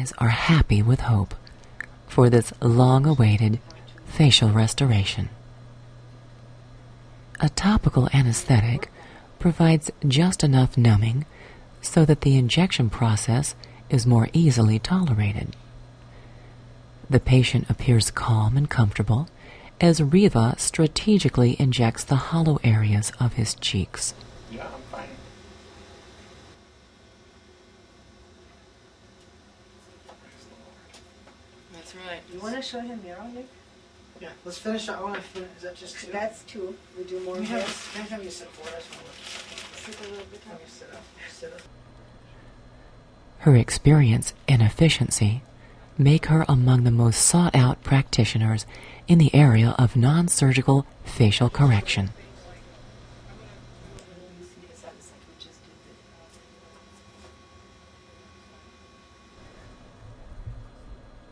eyes are happy with hope for this long-awaited facial restoration. A topical anesthetic provides just enough numbing so that the injection process is more easily tolerated. The patient appears calm and comfortable as Reva strategically injects the hollow areas of his cheeks. Yeah, I'm fine. That's right. You want to show him mirror, Nick? Yeah, let's finish. I want to finish. Is that just two? That's two. We do more Can of you this. have you sit forward? I just want to Sit a little bit have you sit up. Sit up. Her experience and efficiency make her among the most sought-out practitioners in the area of non-surgical facial correction.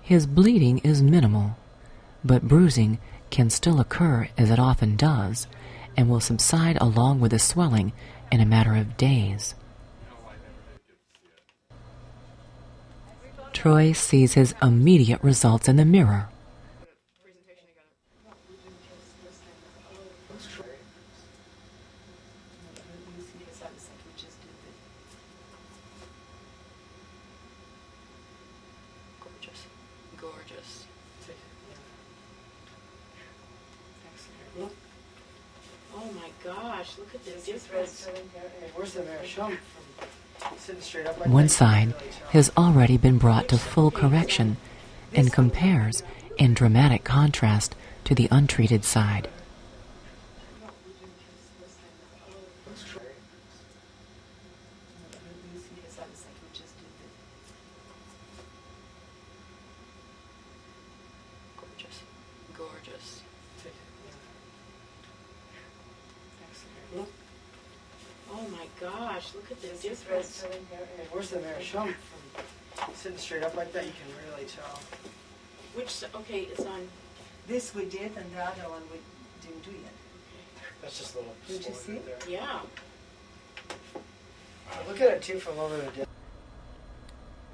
His bleeding is minimal, but bruising can still occur, as it often does, and will subside along with the swelling in a matter of days. Troy sees his immediate results in the mirror. Gorgeous. Oh my gosh, look at the difference. Where's the mirror? Show him from sitting straight up like One that. side has already been brought to full correction and compares in dramatic contrast to the untreated side. Gorgeous. Oh my gosh, look at the difference. Where's the mirror? Show him from sitting straight up like that. You can really tell. Okay, it's on. This we did, and the other one we didn't do yet. That's just a little. Did you slower see? right there. Yeah. Look at it too from over the distance.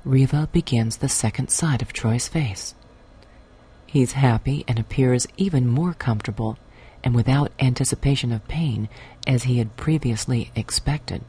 Reva begins the second side of Troy's face. He's happy and appears even more comfortable and without anticipation of pain as he had previously expected.